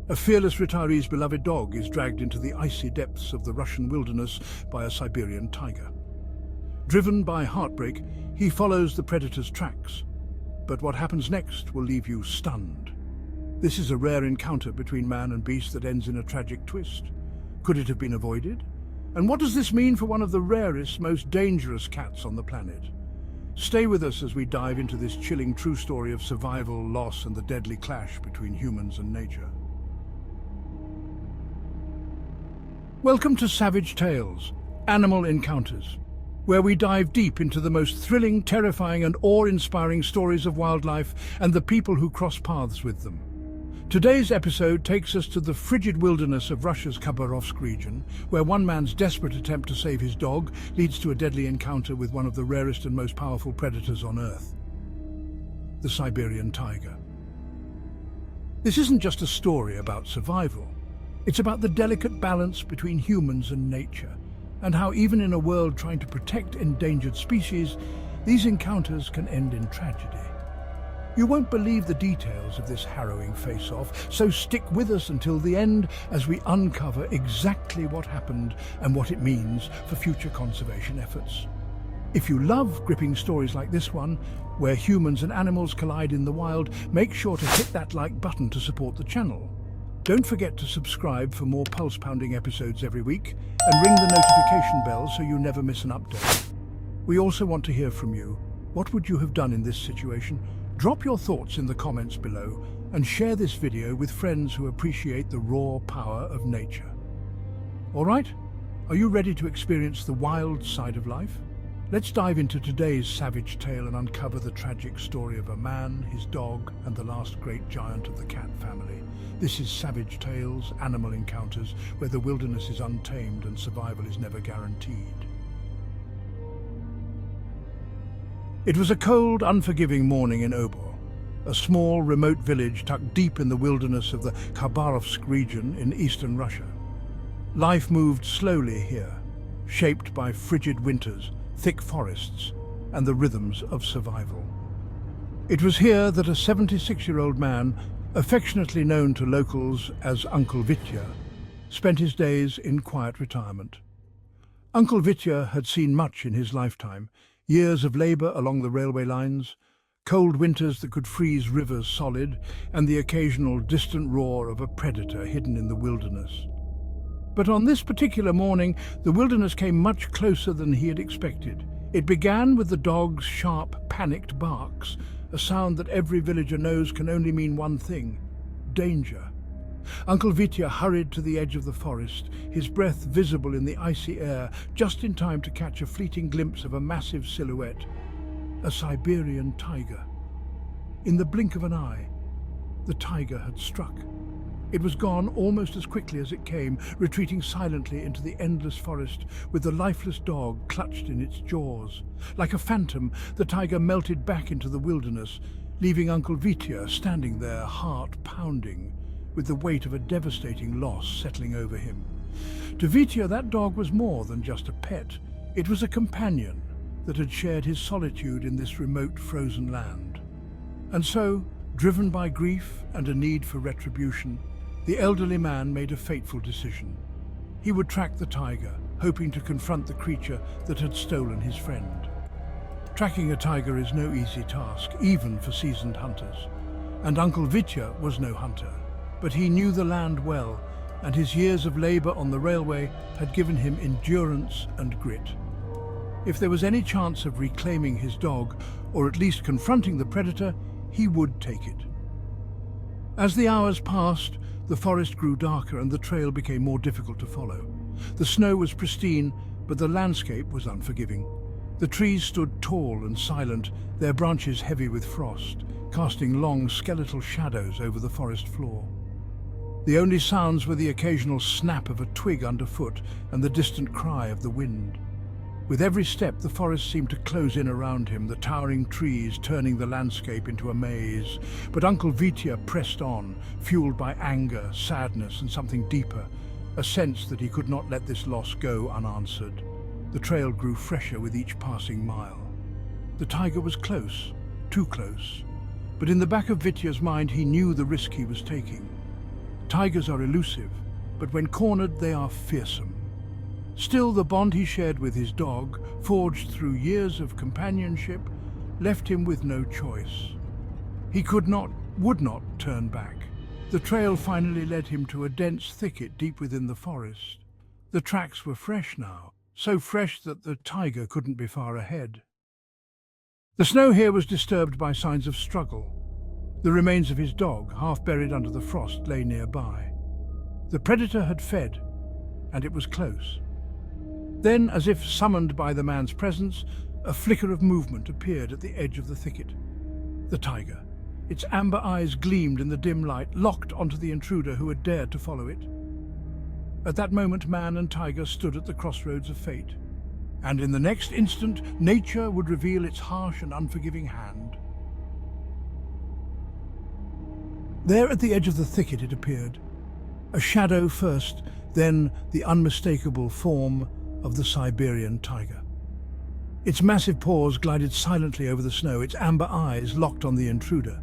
A fearless retiree's beloved dog is dragged into the icy depths of the Russian wilderness by a Siberian tiger. Driven by heartbreak, he follows the predator's tracks. But what happens next will leave you stunned. This is a rare encounter between man and beast that ends in a tragic twist. Could it have been avoided? And what does this mean for one of the rarest, most dangerous cats on the planet? Stay with us as we dive into this chilling true story of survival, loss, and the deadly clash between humans and nature. Welcome to Savage Tales, Animal Encounters, where we dive deep into the most thrilling, terrifying, and awe-inspiring stories of wildlife and the people who cross paths with them. Today's episode takes us to the frigid wilderness of Russia's Khabarovsk region, where one man's desperate attempt to save his dog leads to a deadly encounter with one of the rarest and most powerful predators on Earth, the Siberian tiger. This isn't just a story about survival. It's about the delicate balance between humans and nature, and how even in a world trying to protect endangered species, these encounters can end in tragedy. You won't believe the details of this harrowing face-off, so stick with us until the end as we uncover exactly what happened and what it means for future conservation efforts. If you love gripping stories like this one, where humans and animals collide in the wild, make sure to hit that like button to support the channel. Don't forget to subscribe for more pulse-pounding episodes every week and ring the notification bell so you never miss an update. We also want to hear from you. What would you have done in this situation? Drop your thoughts in the comments below and share this video with friends who appreciate the raw power of nature. All right? Are you ready to experience the wild side of life? Let's dive into today's savage tale and uncover the tragic story of a man, his dog, and the last great giant of the cat family. This is Savage Tales, Animal Encounters, where the wilderness is untamed and survival is never guaranteed. It was a cold, unforgiving morning in Obor, a small, remote village tucked deep in the wilderness of the Khabarovsk region in eastern Russia. Life moved slowly here, shaped by frigid winters, thick forests, and the rhythms of survival. It was here that a 76-year-old man, affectionately known to locals as Uncle Vitya, spent his days in quiet retirement. Uncle Vitya had seen much in his lifetime: years of labor along the railway lines, cold winters that could freeze rivers solid, and the occasional distant roar of a predator hidden in the wilderness. But on this particular morning, the wilderness came much closer than he had expected. It began with the dog's sharp, panicked barks, a sound that every villager knows can only mean one thing: danger. Uncle Vitya hurried to the edge of the forest, his breath visible in the icy air, just in time to catch a fleeting glimpse of a massive silhouette, a Siberian tiger. In the blink of an eye, the tiger had struck. It was gone almost as quickly as it came, retreating silently into the endless forest with the lifeless dog clutched in its jaws. Like a phantom, the tiger melted back into the wilderness, leaving Uncle Vitya standing there, heart pounding, with the weight of a devastating loss settling over him. To Vitya, that dog was more than just a pet. It was a companion that had shared his solitude in this remote, frozen land. And so, driven by grief and a need for retribution, the elderly man made a fateful decision. He would track the tiger, hoping to confront the creature that had stolen his friend. Tracking a tiger is no easy task, even for seasoned hunters. And Uncle Vitya was no hunter. But he knew the land well, and his years of labor on the railway had given him endurance and grit. If there was any chance of reclaiming his dog, or at least confronting the predator, he would take it. As the hours passed, the forest grew darker and the trail became more difficult to follow. The snow was pristine, but the landscape was unforgiving. The trees stood tall and silent, their branches heavy with frost, casting long skeletal shadows over the forest floor. The only sounds were the occasional snap of a twig underfoot and the distant cry of the wind. With every step, the forest seemed to close in around him, the towering trees turning the landscape into a maze. But Uncle Vitya pressed on, fueled by anger, sadness, and something deeper, a sense that he could not let this loss go unanswered. The trail grew fresher with each passing mile. The tiger was close, too close. But in the back of Vitya's mind, he knew the risk he was taking. Tigers are elusive, but when cornered they are fearsome. Still, the bond he shared with his dog, forged through years of companionship, left him with no choice. He would not turn back. The trail finally led him to a dense thicket deep within the forest. The tracks were fresh now, so fresh that the tiger couldn't be far ahead. The snow here was disturbed by signs of struggle. The remains of his dog, half buried under the frost, lay nearby. The predator had fed, and it was close. Then, as if summoned by the man's presence, a flicker of movement appeared at the edge of the thicket. The tiger. Its amber eyes gleamed in the dim light, locked onto the intruder who had dared to follow it. At that moment, man and tiger stood at the crossroads of fate. And in the next instant, nature would reveal its harsh and unforgiving hand. There at the edge of the thicket it appeared. A shadow first, then the unmistakable form of the Siberian tiger. Its massive paws glided silently over the snow, its amber eyes locked on the intruder.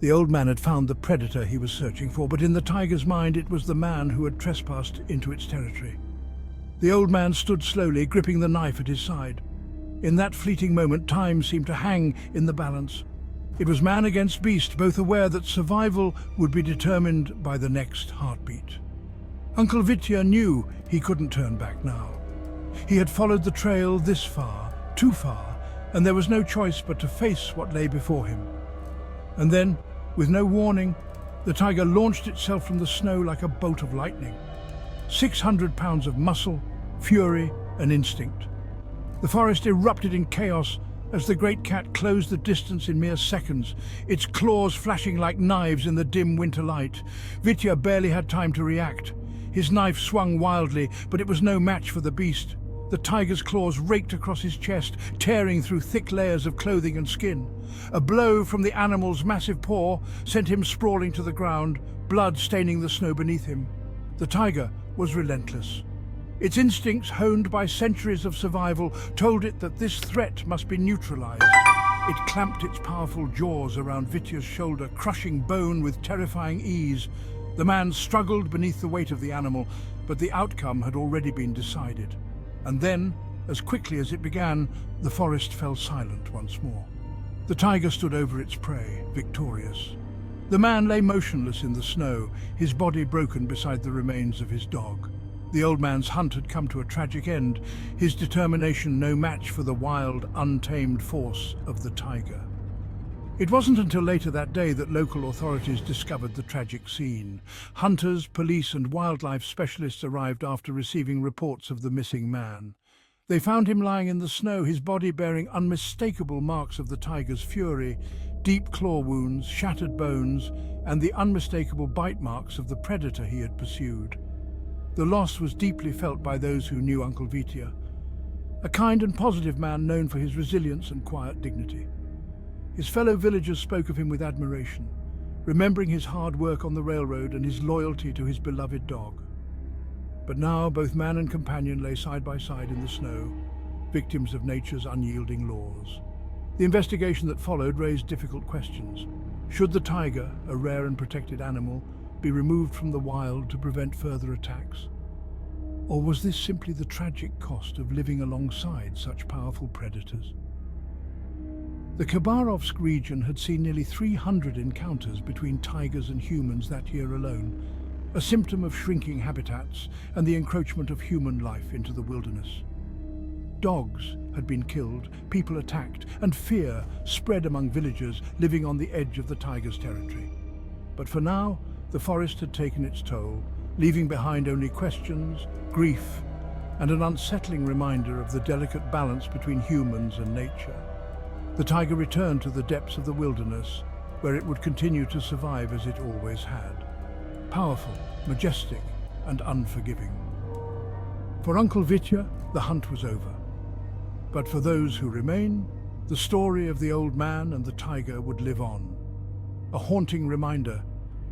The old man had found the predator he was searching for, but in the tiger's mind it was the man who had trespassed into its territory. The old man stood slowly, gripping the knife at his side. In that fleeting moment, time seemed to hang in the balance. It was man against beast, both aware that survival would be determined by the next heartbeat. Uncle Vitya knew he couldn't turn back now. He had followed the trail this far, too far, and there was no choice but to face what lay before him. And then, with no warning, the tiger launched itself from the snow like a bolt of lightning. 600 pounds of muscle, fury, and instinct. The forest erupted in chaos as the great cat closed the distance in mere seconds, its claws flashing like knives in the dim winter light. Vitya barely had time to react. His knife swung wildly, but it was no match for the beast. The tiger's claws raked across his chest, tearing through thick layers of clothing and skin. A blow from the animal's massive paw sent him sprawling to the ground, blood staining the snow beneath him. The tiger was relentless. Its instincts, honed by centuries of survival, told it that this threat must be neutralized. It clamped its powerful jaws around Vitya's shoulder, crushing bone with terrifying ease. The man struggled beneath the weight of the animal, but the outcome had already been decided. And then, as quickly as it began, the forest fell silent once more. The tiger stood over its prey, victorious. The man lay motionless in the snow, his body broken beside the remains of his dog. The old man's hunt had come to a tragic end, his determination no match for the wild, untamed force of the tiger. It wasn't until later that day that local authorities discovered the tragic scene. Hunters, police and wildlife specialists arrived after receiving reports of the missing man. They found him lying in the snow, his body bearing unmistakable marks of the tiger's fury, deep claw wounds, shattered bones, and the unmistakable bite marks of the predator he had pursued. The loss was deeply felt by those who knew Uncle Vitya, a kind and positive man known for his resilience and quiet dignity. His fellow villagers spoke of him with admiration, remembering his hard work on the railroad and his loyalty to his beloved dog. But now both man and companion lay side by side in the snow, victims of nature's unyielding laws. The investigation that followed raised difficult questions. Should the tiger, a rare and protected animal, be removed from the wild to prevent further attacks? Or was this simply the tragic cost of living alongside such powerful predators? The Khabarovsk region had seen nearly 300 encounters between tigers and humans that year alone, a symptom of shrinking habitats and the encroachment of human life into the wilderness. Dogs had been killed, people attacked, and fear spread among villagers living on the edge of the tiger's territory. But for now, the forest had taken its toll, leaving behind only questions, grief, and an unsettling reminder of the delicate balance between humans and nature. The tiger returned to the depths of the wilderness, where it would continue to survive as it always had. Powerful, majestic, and unforgiving. For Uncle Vitya, the hunt was over. But for those who remain, the story of the old man and the tiger would live on. A haunting reminder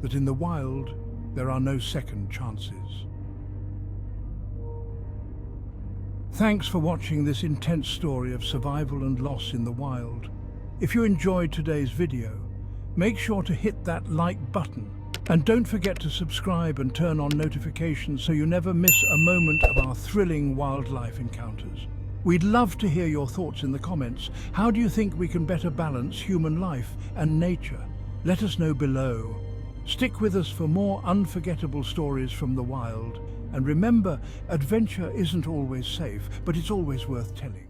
that in the wild, there are no second chances. Thanks for watching this intense story of survival and loss in the wild. If you enjoyed today's video, make sure to hit that like button And don't forget to subscribe and turn on notifications so you never miss a moment of our thrilling wildlife encounters. We'd love to hear your thoughts in the comments. How do you think we can better balance human life and nature? Let us know below. Stick with us for more unforgettable stories from the wild. And remember, adventure isn't always safe, but it's always worth telling.